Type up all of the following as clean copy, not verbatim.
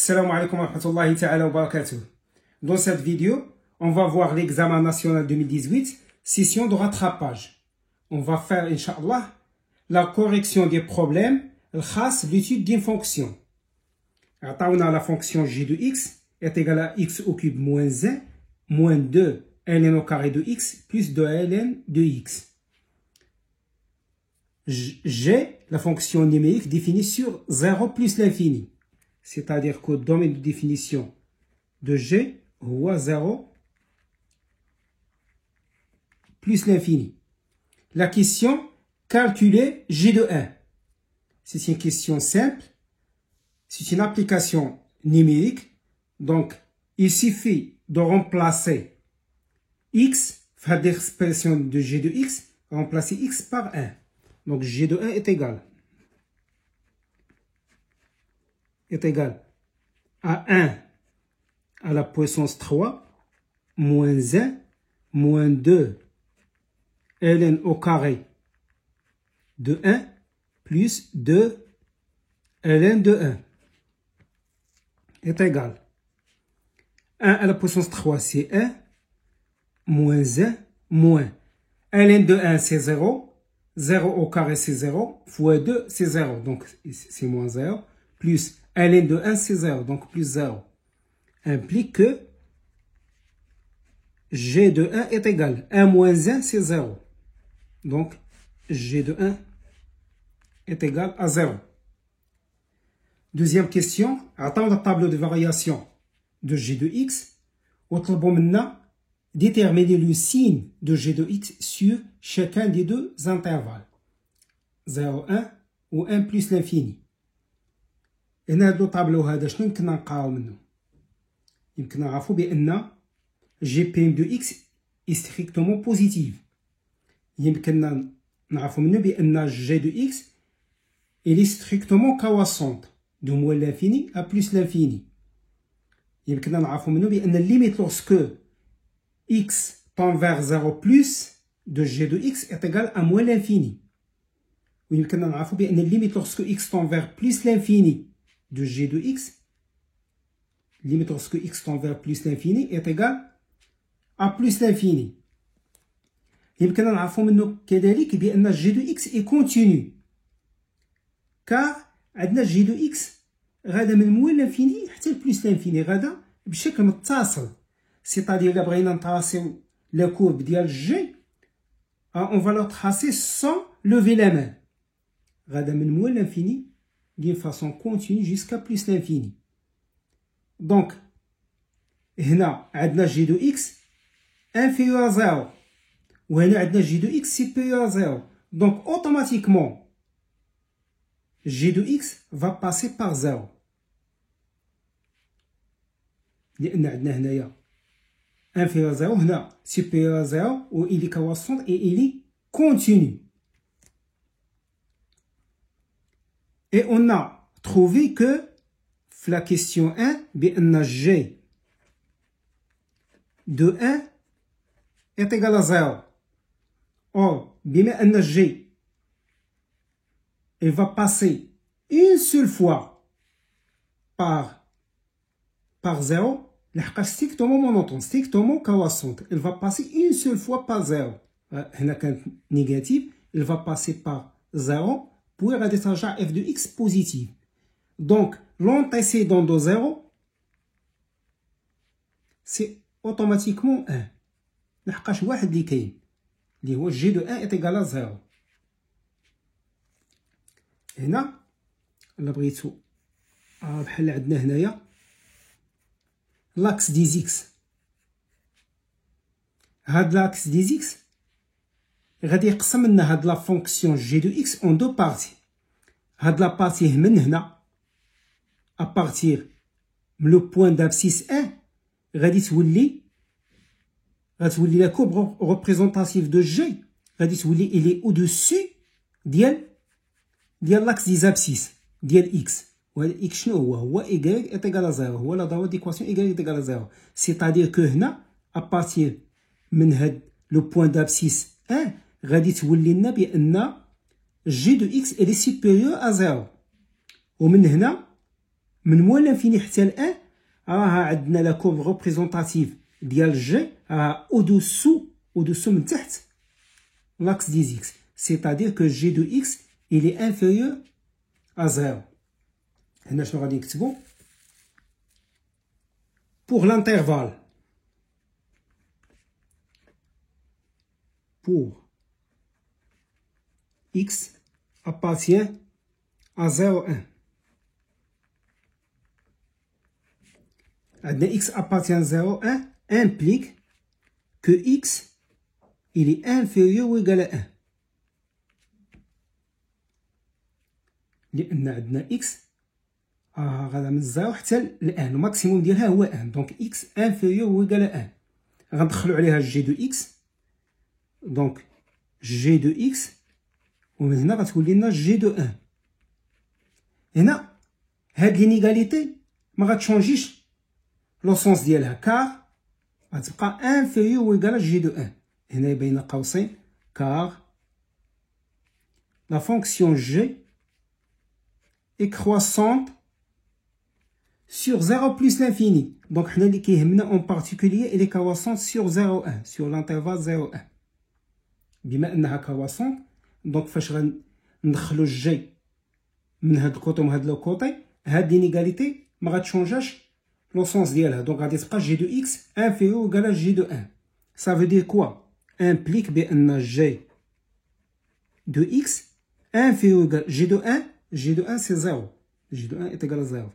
Salam alaikum wa rahmatullahi ta'ala wa barakatuh. Dans cette vidéo, on va voir l'examen national 2018, session de rattrapage. On va faire, Inch'Allah, la correction des problèmes khas l'étude d'une fonction. On a la fonction g de x est égale à x au cube moins 1 moins 2 ln au carré de x plus 2 ln de x. G, la fonction numérique définie sur 0 plus l'infini. C'est-à-dire que le domaine de définition de G est 0 plus l'infini. La question, calculer G de 1. C'est une question simple. C'est une application numérique. Donc, il suffit de remplacer x, faire l'expression de G de x, remplacer x par 1. Donc, G de 1 est égal à 1 à la puissance 3 moins 1 moins 2 ln au carré de 1 plus 2 ln de 1 est égal. 1 à la puissance 3 c'est 1 moins 1 moins ln de 1 c'est 0. 0 au carré c'est 0 fois 2 c'est 0 donc c'est moins 0 plus ln de 1 c'est 0 donc plus 0 implique que g de 1 est égal 1 moins 1 c'est 0 donc g de 1 est égal à 0. Deuxième question, attendre le tableau de variation de g de x وطلبوا منا déterminer le signe de g de x sur chacun des deux intervalles 0 1 ou 1 plus l'infini. هنا هذا الطابلو هذا شنو يمكن نلقاو منه؟ يمكن نعرفوا بان جي بريم دو اكس est strictement positive. يمكن نعرفوا منه بان جي دو اكس il est strictement croissante de moins l'infini à plus l'infini. يمكن نعرفوا منه بان limite lorsque x tend vers 0 plus de g de x est égal à moins l'infini. ويمكن نعرفوا بان limite lorsque x tend vers plus l'infini de g de x, limite lorsque x tend vers plus l'infini est égal à plus l'infini. يمكن نعرفوا منه كذلك بأن g de x est continu car عندنا g de x غادا من موال l'infini حتى لبلوس l'infini غادا بشكل متصل. C'est-à-dire إلا بغينا نطراسيو la courbe ديال g on va la tracer sans lever la main. غادا من موال l'infini d'une façon continue jusqu'à plus l'infini. Donc, هنا عندنا g de x inférieur à 0 وهنا عندنا g de x supérieur à 0. Donc, automatiquement, g de x va passer par 0. لأن عندنا هنايا inférieur à 0 هنا supérieur à 0 و il est croissant et il est continu. Et on a trouvé que la question 1, بأن g de 1 est égal à 0. Or, بما أن g il va passer une seule fois par 0, لحقاش strictement monotone, strictement croissante. Il va passer une seule fois par 0. هنا كانت négative, il va passer par 0 pour غادي ترجع f de x positive. Donc, l'antécédent de 0, c'est automatiquement 1. لحقاش واحد اللي كاين اللي هو g de 1 est égal à 0. هنا إلا بغيتو بحال عندنا هنايا l'axe des x. هاد l'axe des x غادي يقسم لنا هاد لا فونكسيون g de x en deux parties. هاد لا بارتي من هنا à partir من لو بوين d'abscisse 1 غادي تولي لا courbe représentative de g غادي تولي il est au-dessus ديال l'axe des abscisses ديال x. وهذا x شنو هو y est égal à 0. هو لا ضرورة d'équation y est égal à 0. C'est-à-dire que هنا à partir من هاد لو بوين d'abscisse 1 غادي تولي لنا بأن g de x elle est supérieure à 0. ومن هنا من موال l'infini حتى ل 1 عندنا لا كورب ريبريزونطاتيف ديال جي au-dessous من تحت l'axe des x. C'est-à-dire que g de x il est inférieur à 0. هنا شنو غادي نكتبو؟ pour l'intervalle pour x appartient à 0,1. X appartient à 0,1 implique que x il est inférieur ou égal à 1. لأن عندنا x غادا من 0 حتى ل 1 الماكسيموم ديالها هو 1 دونك x inférieur ou égal à 1. غندخلو عليها g de x دونك g de x ومن هنا غتولي لنا g de 1. هنا هاد لينيغاليتي ما غاتشونجيش لو سونس ديالها كار غتبقى انفيريور و ايكال جي دو 1. هنا بين قوسين كار لا فونكسيون جي est croissante sur 0 plus l'infini. Donc حنا اللي كيهمنا en particulier elle est croissante sur 0,1 sur l'intervalle 0,1. بما انها croissante دونك فاش غندخلو الجي من هاد الكوطي ومن هاد الكوطي هاد لينيغاليتي ما غاتشونجاش لو سونس ديالها دونك غادي تبقى جي دو اكس انفيريور وكالا جي دو 1. Ça veut dire quoi? implique بان جي دو اكس inférieur وكال جي دو 1. جي دو 1 سي 0. جي دو 1 est égal à 0.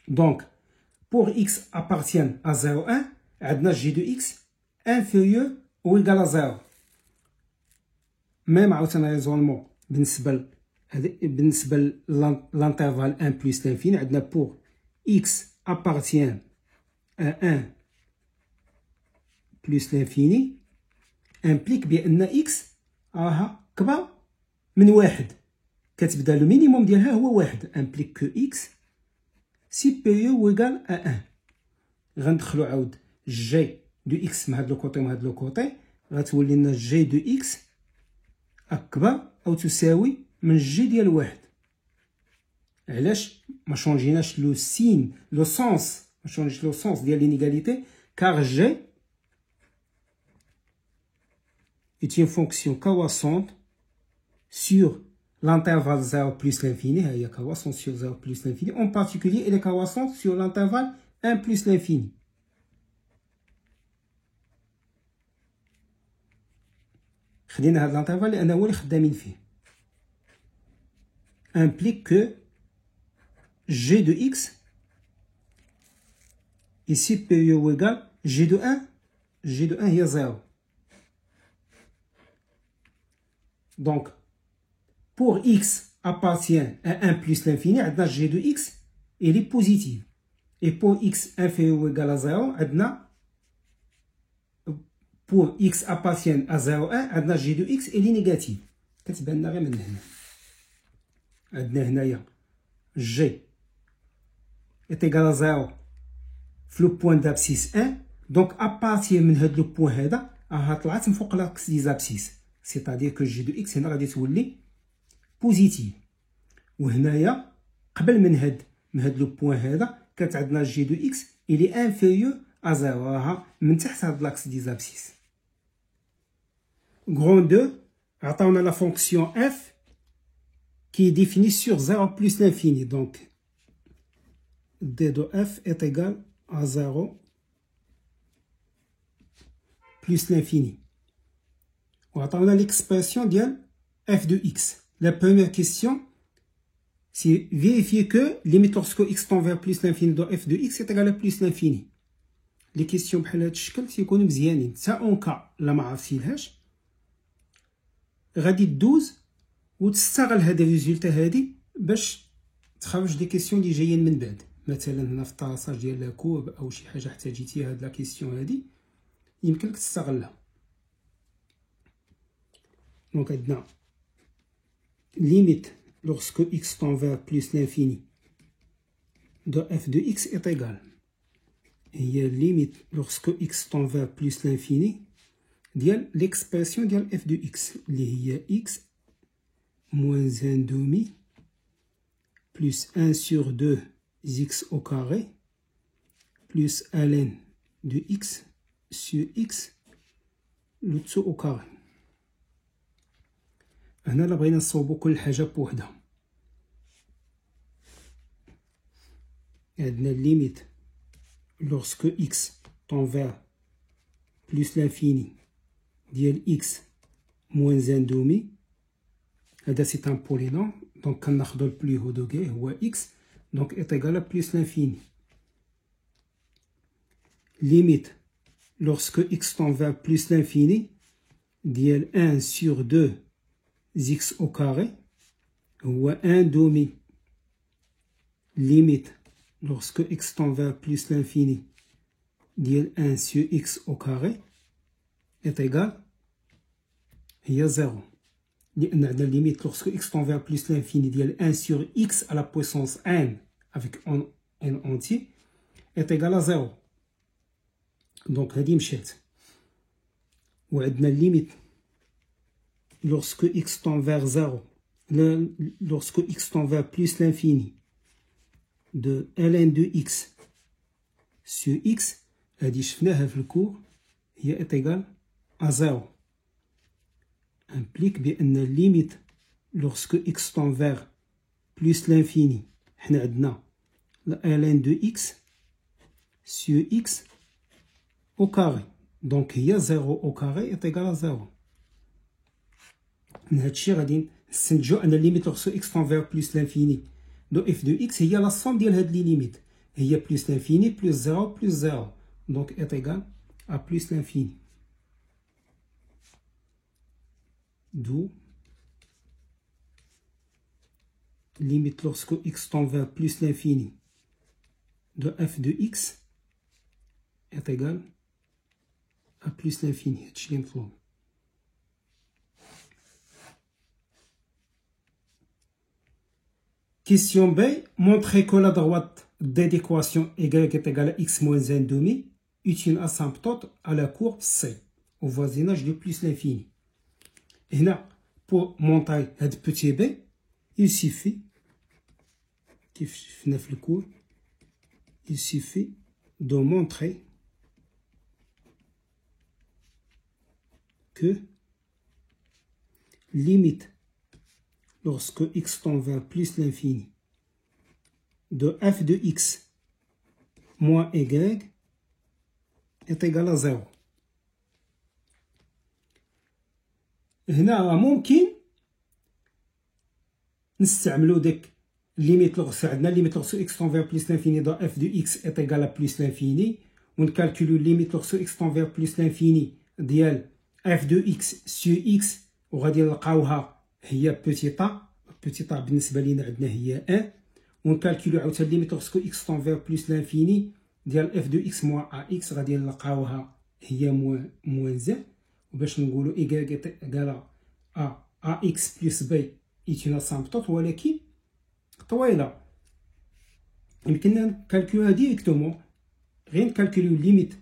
Donc pour x appartient à 0,1 عندنا جي دو اكس inférieur ou égal à 0. ميم عاوتاني ريزونمون بالنسبه للانترفال 1 بلس l'infini عندنا pour x appartient à 1 plus l'infini implique بان x راها كبر من 1 كتبدا لو مينيموم ديالها هو 1 implique que x supérieur ou égal à 1. غندخلو عاود جي دو x مع هاد لو كوطي ومع هاد لو كوطي غتولي لنا جي دو x أكبر أو تساوي من جي ديال 1. علاش ما شونجيناش لو سين لو سونس ما شونجيش لو سونس ديال لينيغاليتي كار جي est une fonction croissante sur l'intervalle 0 plus l'infini. Elle est croissante sur 0 plus l'infini. En particulier, elle est croissante sur l'intervalle 1 plus l'infini. خدينا هاد الانترفال لأنه هو اللي خدامين فيه. implique que g de x est supérieur ou égal g de 1. g de 1 هي 0. Donc pour x appartient à 1 plus l'infini عندنا g de x elle est positive. Et pour x inférieur ou égal à 0 عندنا pour x appartient à 0,1 عندنا g de x elle est négative. كتبان لنا غير من هنا. عندنا هنايا g est égal à 0 في لو بوين d'abscisse 1. دونك ابارتير من هاد لو بوين هذا راها طلعت من فوق لاكس دي زابسيس. سيتادير كو جي دو اكس هنا غادي تولي بوزيتيف. وهنايا قبل من هاد لو بوين هذا كانت عندنا جي دو اكس il est inférieur à 0 راها من تحت هاد لاكس دي زابسيس. Grand 2 عطاونا la fonction f qui est définie sur 0 plus l'infini. Donc d de f est égal à 0 plus l'infini. وعطاونا l'expression ديال f de x. La première question c'est vérifier que limite lorsque x tend vers plus l'infini de f de x est égal à plus l'infini. Les questions بحال هاد الشكل تيكونوا مزيانين حتى اون كا لا ما عرفتيلهاش غادي دوز وتستغل هاد الريزولتا هادي باش تخرج دي كيسيون اللي جايين من بعد. مثلا هنا في الطراساج ديال لا كورب او شي حاجه احتاجيتي هاد لا كيسيون هادي يمكنك تستغلها. دونك عندنا limite lorsque x tend vers plus l'infini de f de x est égal. هي limite lorsque x tend vers plus l'infini ديال l'expression ديال f de x اللي هي x moins 1 demi plus 1 sur 2 x au carré plus ln de x sur x le tout au carré. هنا لا بغينا نصوبو كل حاجة بوحدها. عندنا limite lorsque x tend vers plus l'infini ديال x moins 1 demi. هذا c'est un polynôme donc كناخدو le plus haut degré هو x donc est égal à plus l'infini. Limite lorsque x tend vers plus l'infini ديال 1 sur 2 x au carré هو 1 demi. Limite lorsque x tend vers plus l'infini ديال 1 sur x au carré est égal هي 0. لأن عندنا limite lorsque x tend vers plus l'infini ديال 1 sur x à la puissance n avec n entier est égal à 0. Donc هذه مشات. وعندنا limite lorsque x tend vers 0 lorsque x tend vers plus l'infini de ln de x sur x هذه شفناها في الكور هي est égal à 0. implique بأن limite lorsque x tend vers plus l'infini حنا عندنا ln de x sur x au carré donc هي 0 au carré est égal à 0. من هادشي غادي نستنتجو ان limite lorsque x tend vers plus l'infini de f de x هي la somme ديال هاد لي ليميت هي plus l'infini plus 0 plus 0 donc est égal à plus l'infini. D'où limite lorsque x tend vers plus l'infini de f de x est égal à plus l'infini. هادشي اللي مطلوب. Question B. Montrez que la droite D d'équation y est égale à x moins 1 demi est une asymptote à la courbe C au voisinage de plus l'infini. Et là, pour montrer ce petit b, il suffit, il suffit de montrer que limite lorsque x tend vers plus l'infini de f de x moins y est égal à 0. هنا ممكن نستعملو ديك ليميت لوغ عندنا ليميت لوغ x tend vers plus l'infini de f de x est égal à plus l'infini ونكالكولو ليميت لوغ x tend vers plus l'infini ديال f de x sur x وغادي نلقاوها هي بوتيطا بالنسبه لينا عندنا هي 1 ونكالكولو عاوتاني ليميت لوغ x tend vers plus l'infini ديال f de x moins ax غادي نلقاوها هي moins 1 وباش نقولوا y égale à ax plus b est une asymptote ولكن طويله يمكننا نكالكولوها ديريكتومون غير نكالكوليو ليميت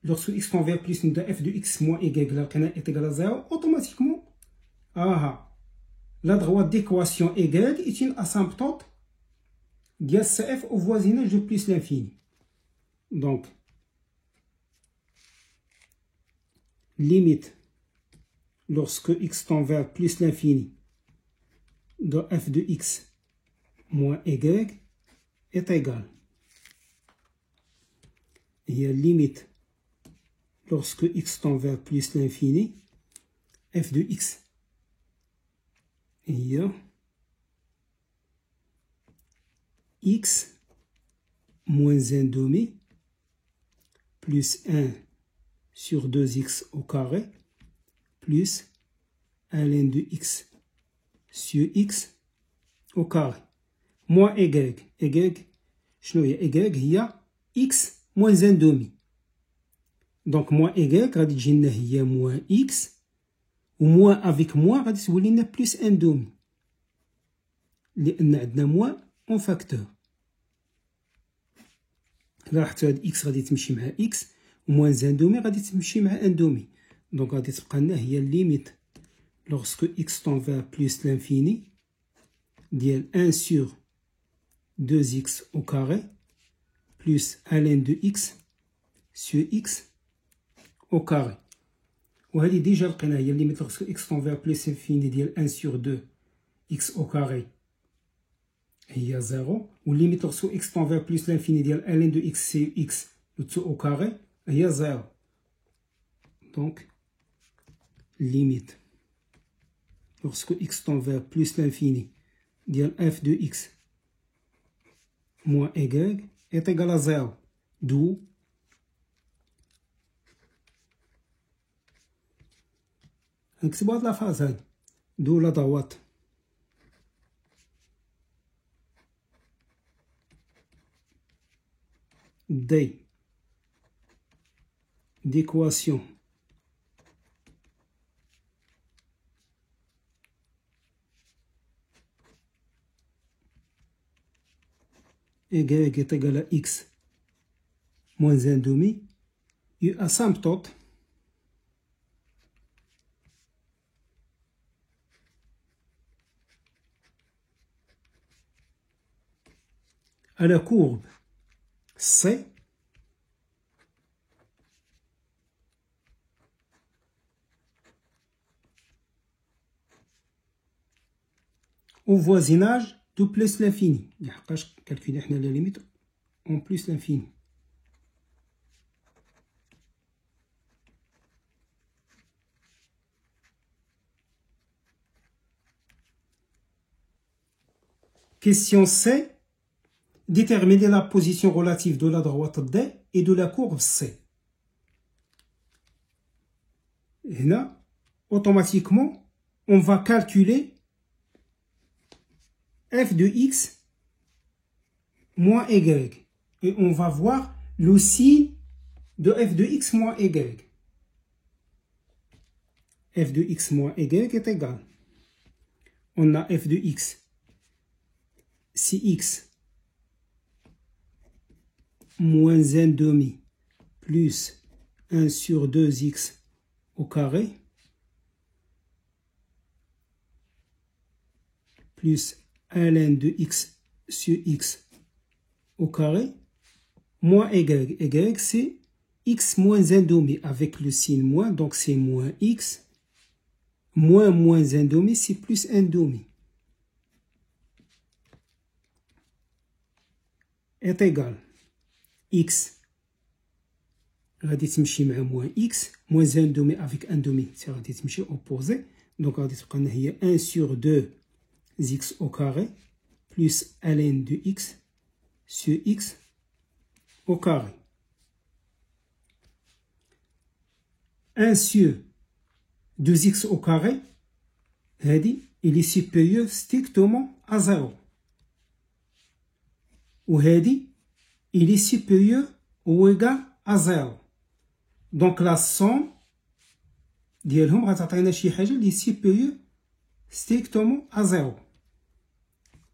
lorsque x tend vers plus de f de x moins y لقينا est égal à 0 automatiquement la droite d'équation y est une asymptote ديال CF au voisinage de plus l'infini. Donc limite lorsque x tend vers plus l'infini de f de x moins y est égal. Il y a limite lorsque x tend vers plus l'infini f de x. Il y a x moins 1 demi plus 1 sur 2x au carré plus ln de x sur x au carré moins y. شنو هي y هي x moins 1 demi. Donc moins y غادي تجي لنا هي moins x و moins avec moins غادي تولي لنا plus 1 demi لأن عندنا moins en facteur. لاحظتوا هاد x غادي تمشي مع x و moins 1 demi غادي تمشي مع 1 demi. Donc غادي تبقى لنا هي limite lorsque x tend vers plus l'infini ديال 1 sur 2x au carré plus ln de x sur x au carré. وهذه ديجا لقينا هي الليميت لوغسك x tend vers plus l'infini ديال 1 sur 2 x au carré هي 0 والليميت لوغسك x tend vers plus l'infini ديال ln de x sur x le tout au carré هي 0. Donc limite lorsque x tend vers plus l'infini ديال f de x moins y est égal à 0. D'où نكتبوا هاد لافاز هادي d'où la droite D d'équation y est égal à x moins 1 demi et asymptote à la courbe C au voisinage de plus l'infini. لحقاش calculer حنا la limite en plus l'infini. Question C. Déterminer la position relative de la droite D et de la courbe C. Et là, automatiquement, on va calculer f de x moins y. Et on va voir le signe de f de x moins y. F de x moins y est égal. On a f de x. Si x moins 1 demi plus 1 sur 2x au carré plus ln de x sur x au carré moins y. Y c'est x moins 1 demi avec le signe moins, donc c'est moins x moins 1 demi c'est plus 1 demi est égal x غادي تمشي مع moins x moins 1 demi avec 1 demi c'est غادي تمشي opposé donc غادي تبقى لنا هي 1 sur 2 x au carré plus ln de x sur x au carré. 1 sur 2x au carré هادي il est supérieur strictement à 0 وهادي il est supérieur ou égal à 0. Donc la somme ديالهم غتعطينا شي حاجة اللي supérieur strictement à 0.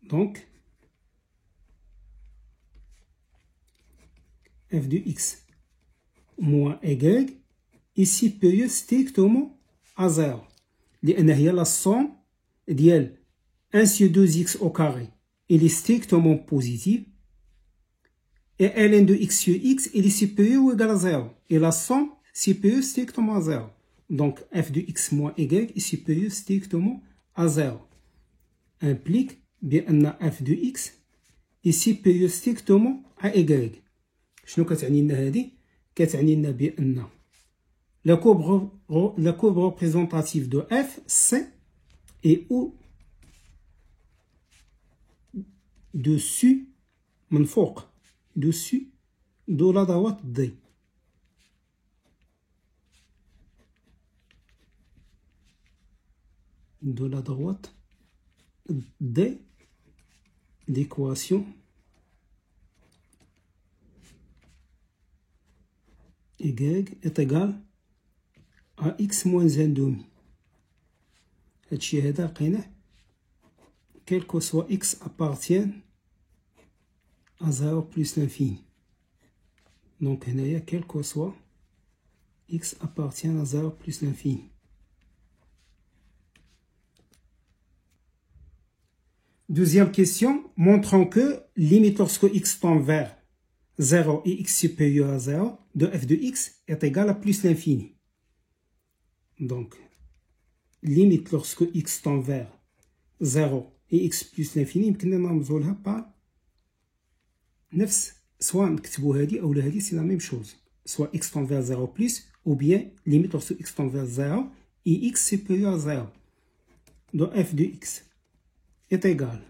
Donc f de x moins y est supérieur strictement à 0 لأن هي la somme ديال 1 sur 2x au carré il est strictement positive et ln de x sur x il est supérieur ou égal à 0 et la somme supérieure strictement à 0. Donc f de x moins y est supérieur strictement à 0 implique بأن f de x est supérieur strictement à y. شنو كتعني لنا هذه؟ كتعني لنا بأن la courbe représentative de f c est au-dessus من فوق dessus de la droite D. De la droite D d'équation y est égal à x moins 1 demi. هادشي هذا لقيناه quel que soit x appartient à 0 plus l'infini. Donc هنايا quel que soit x appartient à 0 plus l'infini. Deuxième question, montrant que limite lorsque x tend vers 0 et x supérieur à 0 de f de x est égal à plus l'infini. Donc, limite lorsque x tend vers 0 et x plus l'infini يمكننا نرمزوا لها par نفس سواء نكتبوا هذه أو هذه c'est la même chose. Soit x tend vers 0 plus ou bien limite lorsque x tend vers 0 et x supérieur à 0 de f de x est égal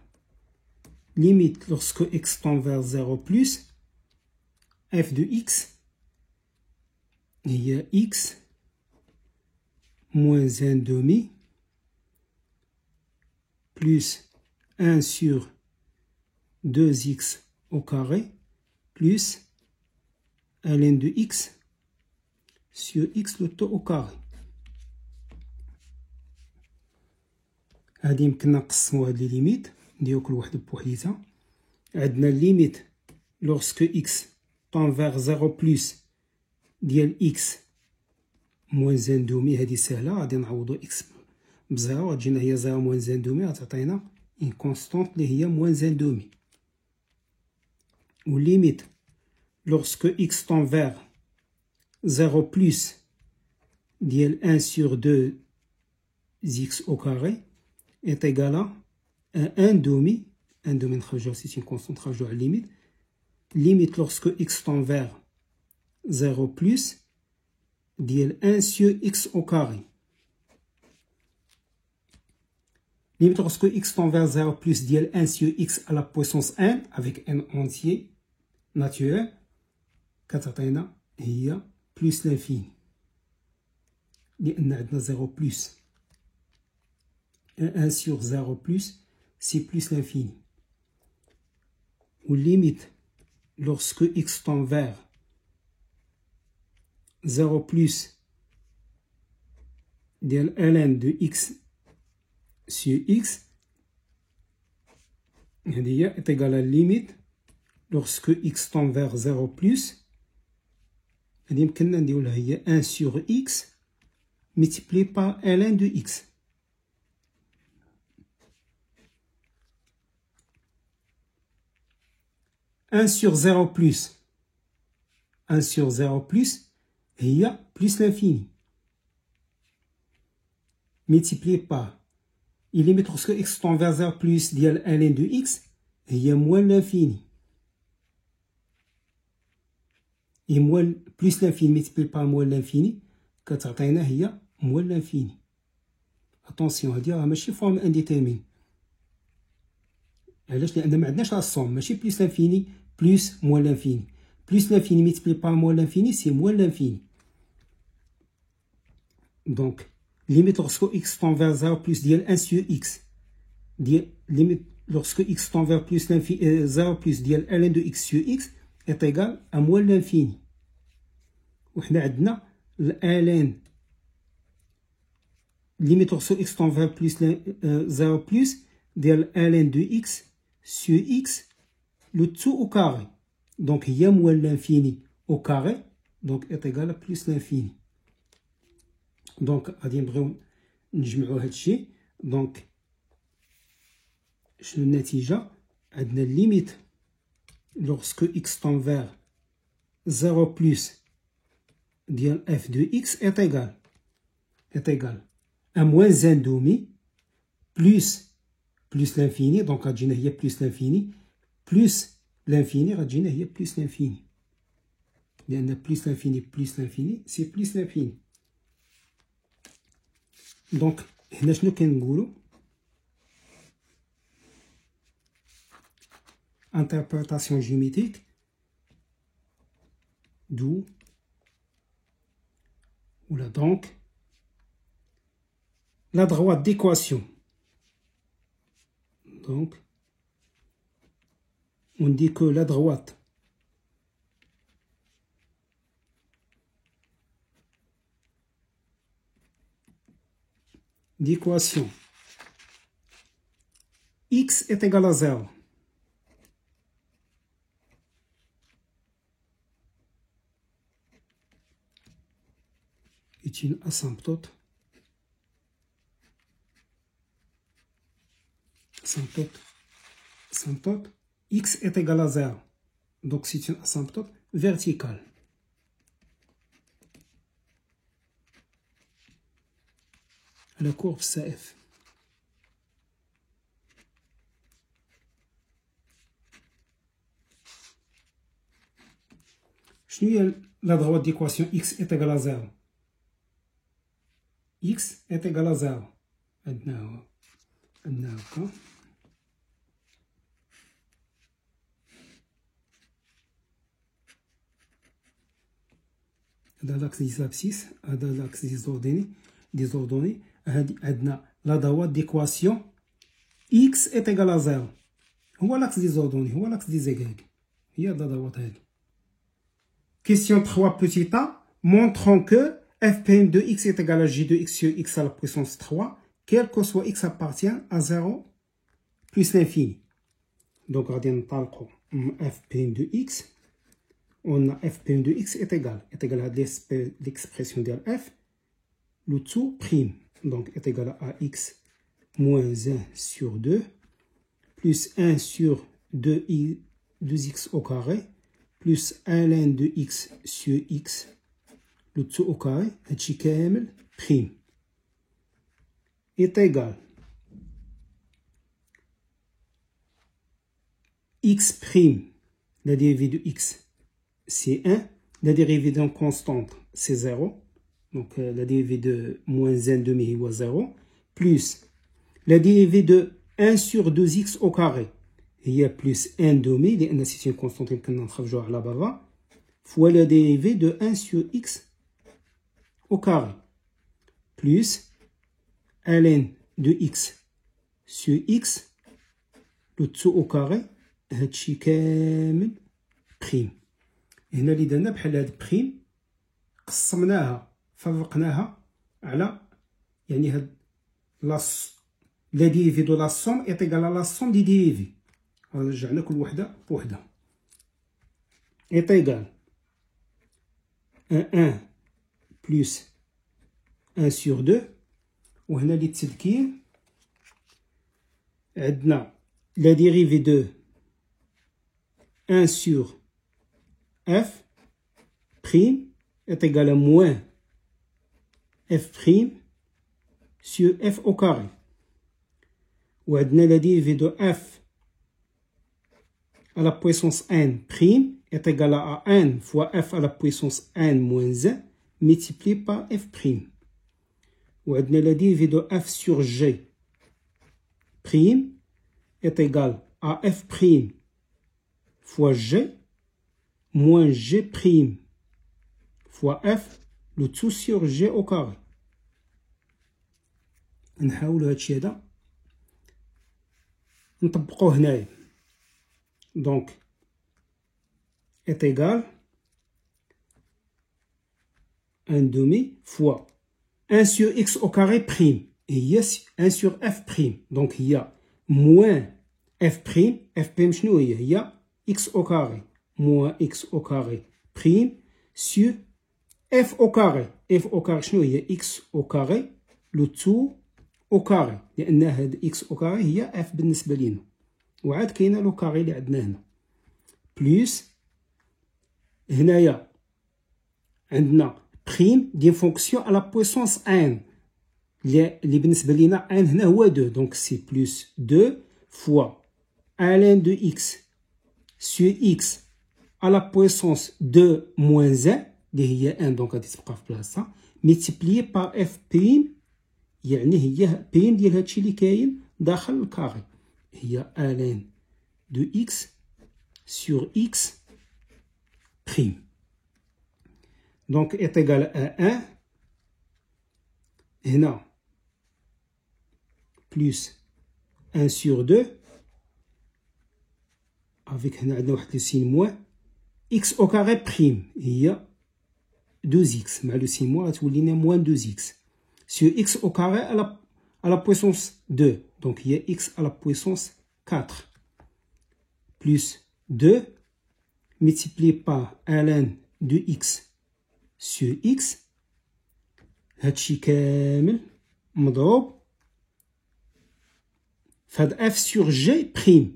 limite lorsque x tend vers 0 plus f de x il y a x moins 1 demi plus 1 sur 2x au carré plus ln de x sur x le tout au carré. هذه يمكننا نقسموا هاد لي ليميت نديرو كل وحده بوحديتها. عندنا ليميت lorsque x tend vers 0 plus ديال x moins 1 دومي هذه سهله غادي نعوضو x بزيرو غتجينا هي 0 moins 1 دومي غتعطينا une constante اللي هي moins 1 دومي. و ليميت lorsque x tend vers 0 plus ديال 1 sur 2 x au carré est égal à 1 demi. 1 demi نخرجوها c'est une constante نخرجوها على limite. Limite lorsque x tend vers 0 plus ديال 1 sur x au carré. Limite lorsque x tend vers 0 plus ديال 1 sur x à la puissance 1 avec n entier naturel كتعطينا هي plus l'infini لأن عندنا 0 plus 1 sur 0 plus c'est plus l'infini. Ou limite lorsque x tend vers 0 plus ديال ln de x sur x هذه est égal à limite lorsque x tend vers 0 plus هذه يمكننا نديرو لها هي 1 sur x multiplié par ln de x. Un sur 0 plus 1 sur 0 plus هي plus l'infini multiplié par il limite lorsque x tend vers 0 plus ديال ln de x هي moins l'infini et moins plus l'infini multiplié par moins l'infini كتعطينا هي moins l'infini. attention هذه راه ماشي forme indéterminée. علاش؟ لأن ما عندناش لا somme ماشي plus l'infini plus moins l'infini. Plus l'infini multiplié par moins l'infini, c'est moins l'infini. Donc, limite lorsque x tend vers 0 plus ديال 1 sur x. Limite lorsque x tend vers plus 0 plus ديال ln de x sur x est égal à moins l'infini. وحنا عندنا ln limite lorsque x tend vers plus 0 plus ديال ln de x sur x le tout au carré. Donc, il y a moins l'infini au carré, donc est égal à plus l'infini. Donc, غادي نبغيو نجمعوا هاد الشيء. donc شنو النتيجة؟ عندنا limite lorsque x tend vers 0 plus ديال f de x est égal à moins 1 demi plus l'infini, donc غتجينا هي plus l'infini plus l'infini غتجينا هي plus l'infini لأن plus l'infini c'est plus l'infini. donc هنا شنو كنقولو؟ interprétation géométrique d'où là donc la droite d'équation. Donc on dit que la droite d'équation x est égal à 0 est une asymptote asymptote, x est égal à 0. Donc c'est une asymptote verticale. La courbe CF. شنو هي la droite d'équation x est égal à 0 x est égal à 0 عندنا هكا هذا لاكس دي زابسيس هذا لاكس دي زوردوني هادي عندنا la droite d'équation x est égal à 0 هو لاكس دي زوردوني هو لاكس دي زيغاغ هي la droite هادي. Question 3 petit a, montrant que f' de x est égal à j de x sur x à la puissance 3, quel que soit x appartient à 0 plus l'infini. Donc, on a f' de x, on a f' de x est égal à l'expression de f, le tout prime. Donc, est égal à x moins 1 sur 2, plus 1 sur 2x au carré, plus ln de x sur x, le tout au carré, هادشي كامل prime, est égal x prime, la dérivée de x c'est 1, la dérivée d'une constante c'est 0, donc la dérivée de moins 1 demi est 0, plus la dérivée de 1 sur 2x au carré, هي plus 1 demi, لأن c'est une constante يمكننا نخرجوها على برا, fois la dérivée de 1 sur x au carré, plus ln de x sur x, le tout au carré, هادشي كامل prime. هنا اللي درنا بحال هاد بريم قسمناها فرقناها على يعني هاد لا dérivée de la somme est égale à la somme des dérivées. رجعنا كل وحدة بوحدها. est égal à 1 plus 1 sur 2. وهنا للتذكير عندنا la dérivée de 1 sur f prime est égal à moins f prime sur f au carré. وعندنا la dérivée de f à la puissance n prime est égal à n fois f à la puissance n moins 1 multiplié par f prime. وعندنا la dérivée de f sur g prime est égal à f prime fois g moins g prime fois f le tout sur g au carré. نحاولوا هادشي هذا نطبقوه هنايا. Donc est égal 1 demi fois 1 sur x au carré prime. Et il y a 1 sur f prime. Donc il y a moins f prime. F prime, il y a x au carré. Moins x au carré prime sur f au carré. F au carré, il y a x au carré. Le tout au carré. لأن هاد x au carré هي f بالنسبة لنا. وعاد كاينه لو كاري اللي عندنا هنا. بلس هنايا عندنا بريم دي فونكسيون على بويسونس ان اللي بالنسبه لينا ان هنا هو 2. دونك سي بلس 2 فوا ln de x sur x à la puissance 2 moins 1 اللي هي 1 دونك غادي تبقى في بلاصتها ملتيبليي بار اف بريم يعني هي بريم ديال هادشي اللي كاين داخل الكاري هي ln de x sur x prime. Donc est égal à 1 هنا plus 1 sur 2 avec هنا عندنا واحد لو سين موان x au carré prime هي 2x مع لو سين موان غتولي لنا موان 2x sur x au carré à la puissance 2. Donc il y a x à la puissance 4 plus 2 multiplié par ln de x sur x. هادشي كامل مضروب في هاد f sur g prime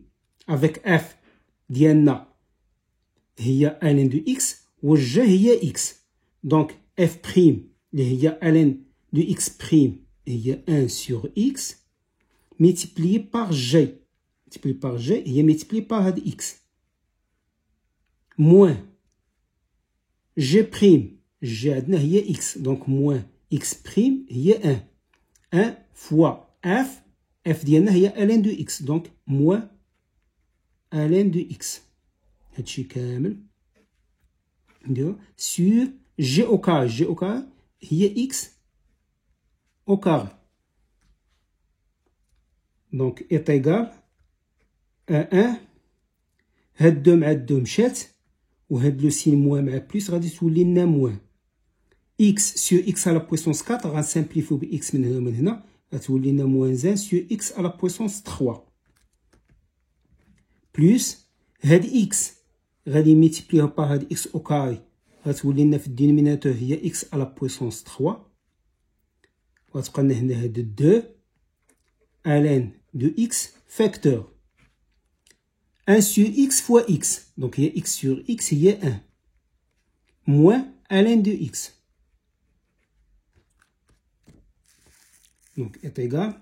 avec f ديالنا هي ln de x والج هي x. Donc f prime اللي هي ln de x prime هي 1 sur x multiplié par g. Multiplié par g هي multiplié par هاد x. Moins g prime. g عندنا هي x. Donc moins x prime هي 1. 1 fois f. f ديالنا هي ln de x. Donc moins ln de x. هادشي كامل نديرو sur g au carré. g au carré هي x au carré. Donc est égal à 1. هاد 2 مع 2 مشات وهاد لو سين موان مع بلوس غادي تولي لنا موان. x sur x à la puissance 4 غنسامبليفيو ب x من هنا ومن هنا غتولي لنا موان 1 sur x à la puissance 3 بلوس هاد x غادي ميتيبليوها بار هاد x au carré غتولي لنا في الدينوميناتور هي x à la puissance 3 وغتبقى لنا هنا هاد 2 ln de x facteur 1 sur x fois x. Donc il y a x sur x, il y a 1. Moins ln de x. Donc est égal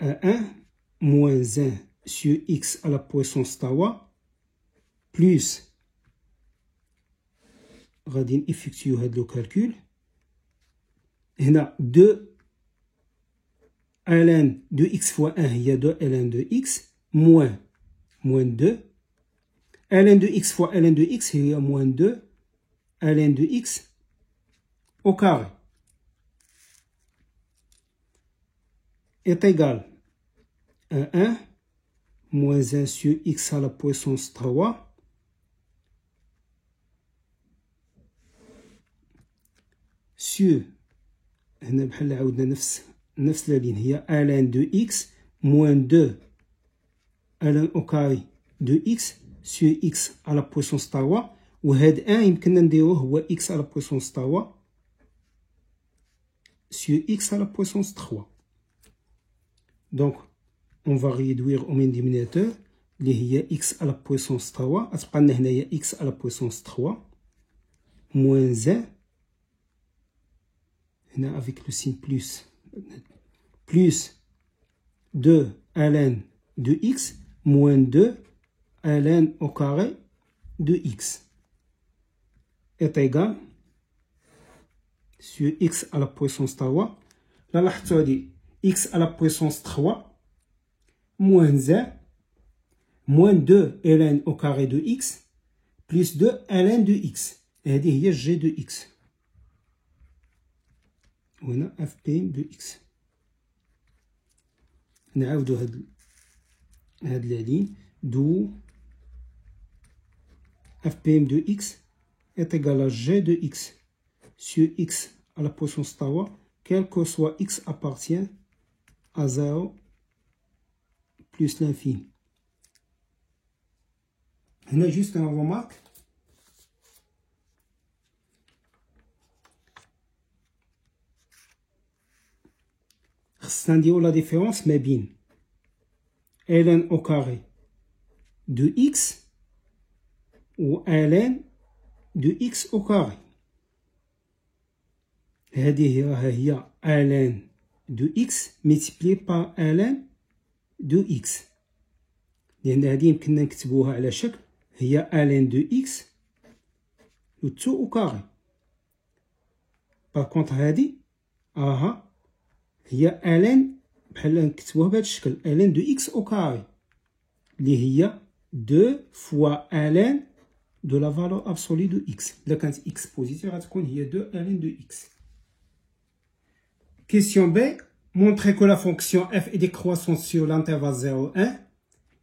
à 1 moins 1 sur x à la puissance 3 plus غادي نفكتيو هاد لو كالكول هنا 2 ln de x fois 1 هي 2 ln de x moins 2 ln de x fois ln de x هي moins 2 ln de x au carré est égal à 1 moins 1 sur x à la puissance 3 sur هنا بحال عاودنا نفس la ligne هي ln de x moins 2 ln au carré de x sur x à la puissance 3 وهاد 1 يمكننا نديروه هو x à la puissance 3 sur x à la puissance 3. Donc on va réduire au même dénominateur اللي هي x à la puissance 3 غتبقى لنا هنايا x à la puissance 3 moins 1 هنا avec le signe plus 2 ln de x moins 2 ln au carré de x est égal sur x à la puissance 3 là لاحظتوا هادي x à la puissance 3 moins 1 moins 2 ln au carré de x plus 2 ln de x هادي هي g de x وهنا f prime de x. نعاودو هاد la ligne d'où f prime de x est égal à g de x sur x à la puissance 3 quel que soit x appartient à 0 plus l'infini. هنا juste un remarque خصنا نديرو لا ديفيرونس ما بين ln au carré de x و ln de x au carré. هذه هي ln de x multiplié par ln de x لأن هذه يمكننا نكتبوها على شكل هي ln de x و tout au carré. par contre هذه هي ln بحال نكتبوها بهذا الشكل ln de x au carré اللي هي 2 fois ln de la valeur absolue de x. إلا كانت x positive غتكون هي 2 ln de x. Question B. Montrer que la fonction f est décroissante sur l'intervalle 0, 1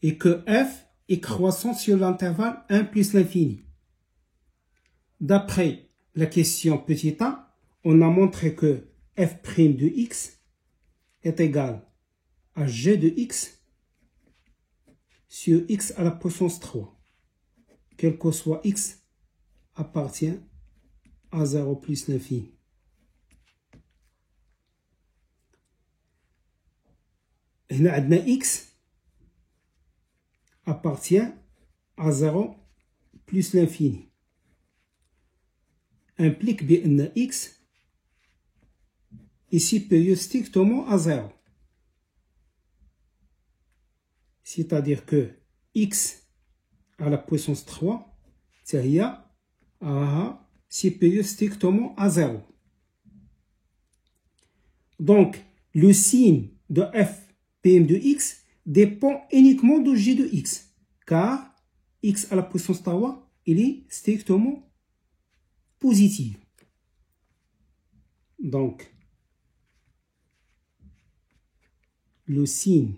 et que f est croissante sur l'intervalle 1 plus l'infini. D'après la question petit a, on a montré que f' de x est égal à g de x sur x à la puissance 3. Quel que soit x appartient à 0 plus l'infini. هنا عندنا x appartient à 0 plus l'infini implique بأن x est supérieur strictement à 0. C'est-à-dire que x à la puissance 3 c'est supérieur strictement à 0. Donc, le signe de f PM de x dépend uniquement de g de x, car x à la puissance 3, il est strictement positif. Donc, le signe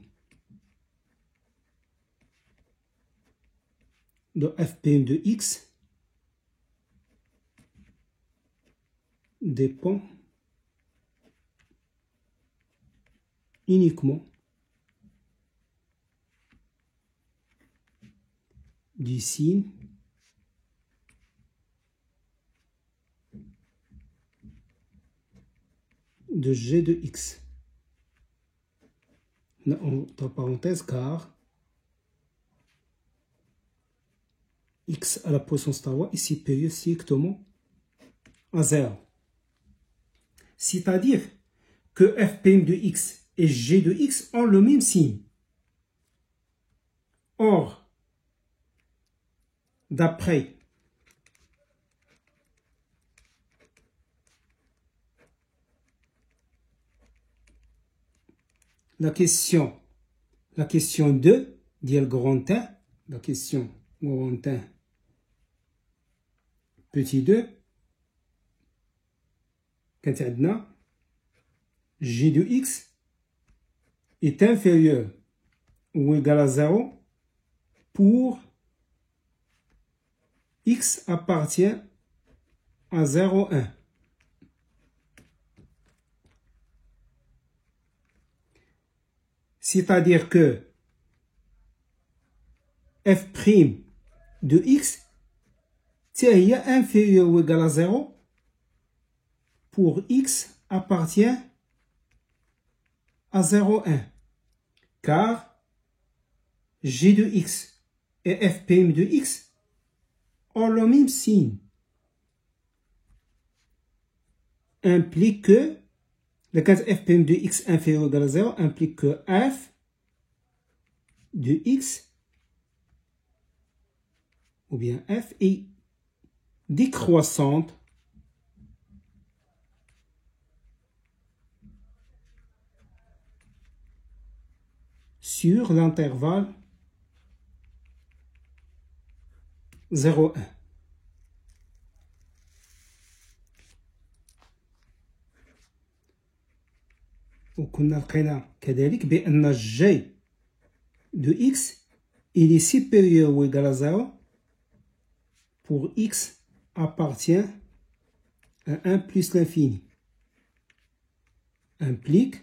de fpm de x dépend uniquement du signe de g de x. Entre parenthèses, car x à la puissance 3 est supérieur strictement à 0. C'est-à-dire que fpm de x et g de x ont le même signe. Or, d'après la question 2, dit le grand 1, la question grand 1, petit 2, quand on a g de x est inférieur ou égal à 0 pour x appartient à 0,1. C'est-à-dire que f' de x est inférieur ou égal à 0 pour x appartient à 0,1. Car g de x et f'Pm de x ont le même signe. Implique que le cas f'Pm de x inférieur ou égal à 0 implique que f de x ou bien f est décroissante sur l'intervalle 0,1. وكنا لقينا كذلك بأن G de x il est supérieur ou égal à 0 pour x appartient à 1 plus l'infini. Implique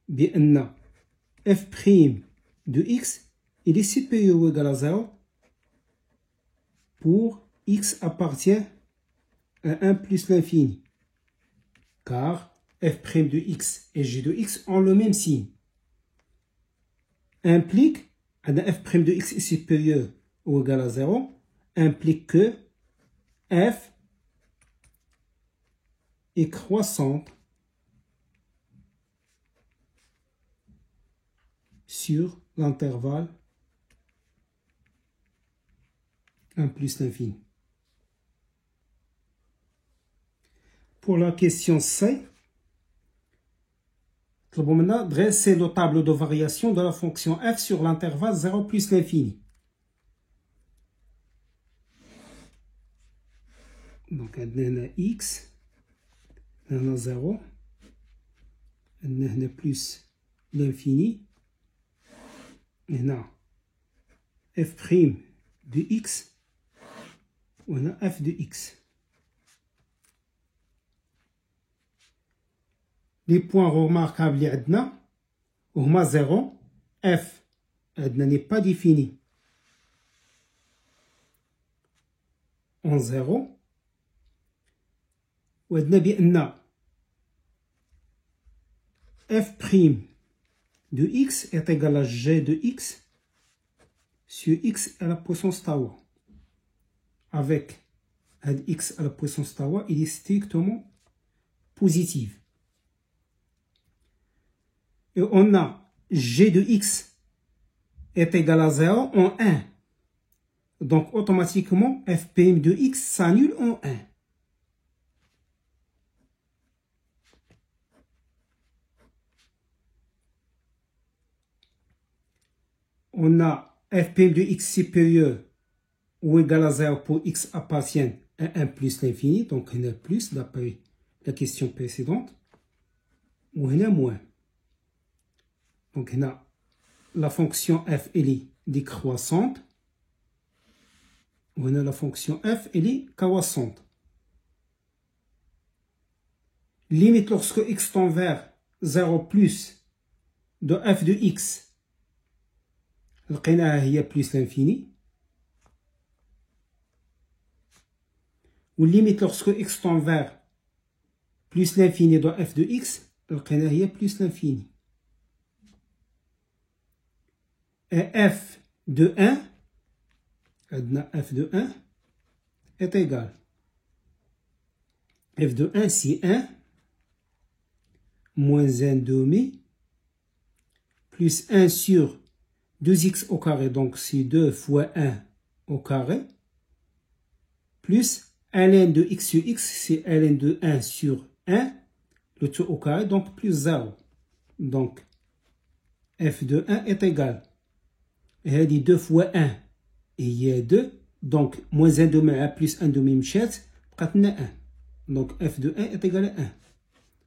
بأن f' de x il est supérieur ou égal à 0 pour x appartient à 1 plus l'infini. Car f' de x et g de x ont le même signe. Implique que f' de x est supérieur ou égal à 0 implique que f est croissante sur l'intervalle 1 plus l'infini. Pour la question C, nous allons maintenant dresser le tableau de variation de la fonction f sur l'intervalle 0 plus l'infini. Donc, on a x, on a 0, on a plus l'infini, on a f' de x, on a f de x. Les points remarquables sont 0, f n'est pas défini en 0, et f' de x est égal à g de x sur x à la puissance tawa. Avec x à la puissance tawa, il est strictement positif. Et on a g de x est égal à 0 en 1. Donc automatiquement, fpm de x s'annule en 1. On a fpm de x supérieur ou égal à 0 pour x appartient à 1 plus l'infini. Donc on a plus d'après la question précédente. Ou on a moins. Donc on a la fonction f elle est décroissante. On a la fonction f elle est croissante. Limite lorsque x tend vers 0 plus de f de x. لقيناها هي plus l'infini. Ou limite lorsque x tend vers plus l'infini de f de x. لقيناها هي plus l'infini. Et f de 1, f de 1 est égal. F de 1 c'est 1 moins 1 demi plus 1 sur 2x au carré, donc c'est 2 fois 1 au carré, plus ln de x sur x, c'est ln de 1 sur 1, le tout au carré, donc plus 0. Donc, f de 1 est égal. Et elle dit 2 fois 1, et il y a 2, donc moins 1 demi à plus 1 demi مشات بقات لنا 1. Donc, f de 1 est égal à 1.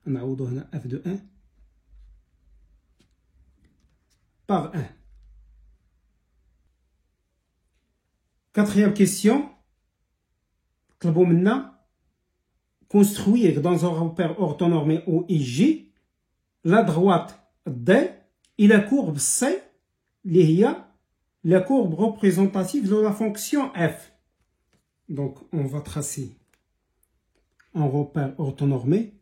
نعوضو هنا f de 1 par 1. Quatrième question. طلبوا منا construire dans un repère orthonormé O et J la droite D et la courbe C اللي هي la courbe représentative de la fonction f. Donc on va tracer un repère orthonormé.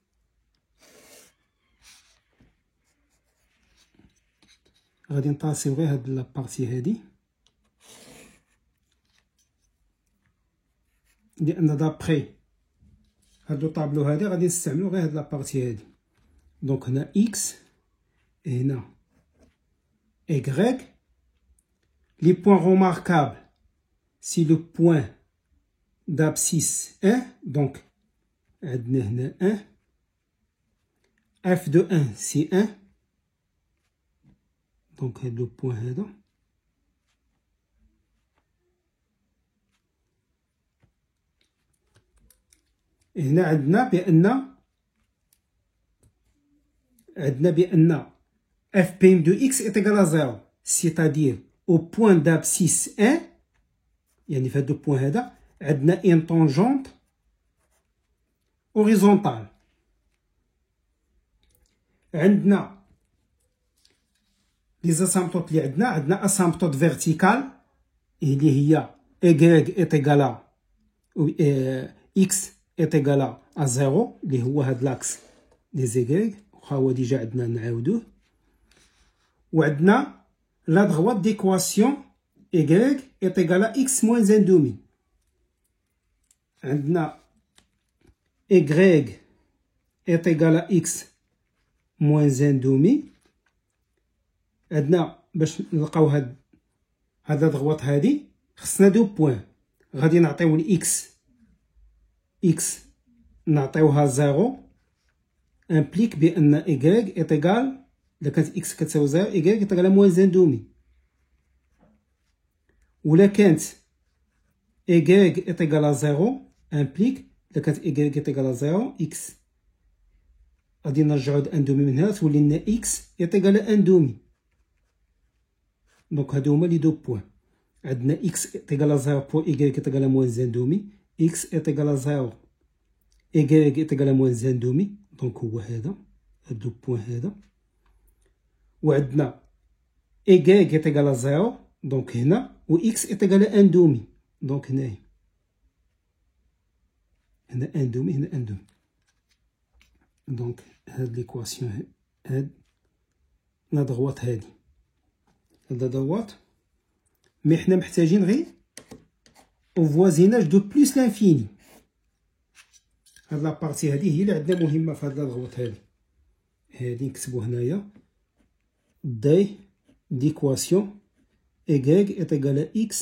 غادي نطاسيو غير هاد لابارتي هادي لأن دابخي هاد لو طابلو هادي غادي نستعملو غير هاد لابارتي هادي. دونك هنا x هنا y. Les points remarquables, c'est le point d'abscisse 1, donc عندنا هنا 1. f de 1 c'est 1. Donc هاد le point هذا. هنا عندنا بأن fpm de x est égal à 0, c'est-à-dire au point d'abscisse 1, يعني في هذا البوان هذا عندنا une tangente horizontale. عندنا les asymptotes اللي عندنا asymptote verticale اللي هي y est égal à x est égal à 0 اللي هو هاد l'axe des y. واخا هو ديجا عندنا نعاودوه. وعندنا la droite d'équation y est égal à x moins 1 demi. عندنا y est égal à x moins 1 demi. عندنا باش نلقاو هاد الضغوط هادي خصنا دو بوين. غادي نعطيو x نعطيوها 0 implique بأن y est égal. إذا كانت x كتساوي 0 y est égal à moins 1 demi. ولا كانت y est égal à 0 implique إذا كانت y est égal à 0 x غادي نرجعو هاد 1 دومي من هنا تولي لنا x est égal à 1 دومي. دونك هادو هما لي دو بوين. عندنا x est égal à 0 pour y est égal à moins 1 دومي. x est égal à 0 y est égal à moins 1 دومي. دونك هو هذا هاد لو بوين هذا. وعندنا y est égal à 0 دونك هنا و x est égal à 1 دومي. دونك هنايا هنا 1 دومي هنا 1 دومي. دونك هاد ليكواسيون هاد لا دغوات هادي هاد دوات، مي حنا محتاجين غير او فوازيناج دو بلوس لانفيني. هاد لابارتي هادي هي اللي عندنا مهمه في هاد لا دغوات هادي نكتبو هنايا دي ديكواسيون égal est égal à x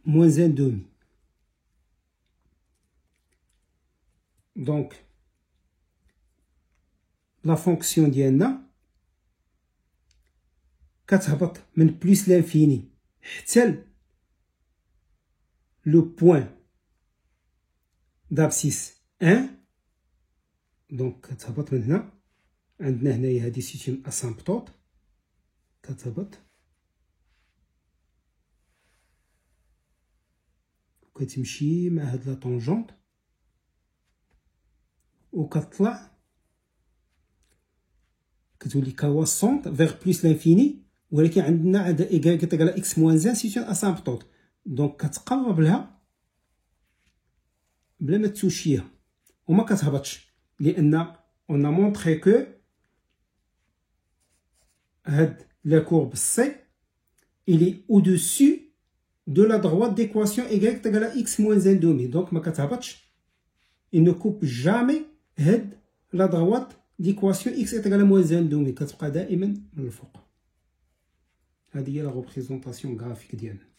moins 1 demi. Donc la fonction ديالنا كتهبط من بلس لانفيني حتى لو بوين d'abscisse 1. دونك كتهبط من هنا، عندنا هنايا هادي سيتي اسامبتوط كتهبط وكتمشي مع هاد لا طونجونط وكتطلع كتولي كواسونط فيغ بلوس لانفيني، ولكن عندنا عندها ايكال على اكس موان زان سيتي اسامبتوط. دونك كتقرب لها بلا ما توشيها وما كتهبطش، لان اون مونطري كو هاد لا كورب سي il est au-dessus de la droite d'équation y égale à x moins 1 demi. Donc ما كتهبطش، il ne coupe jamais هاد la droite d'équation x est égal à moins 1 demi، كتبقى دائما من الفوق. هذه هي لا ريبريزونطاسيون غرافيك ديالنا.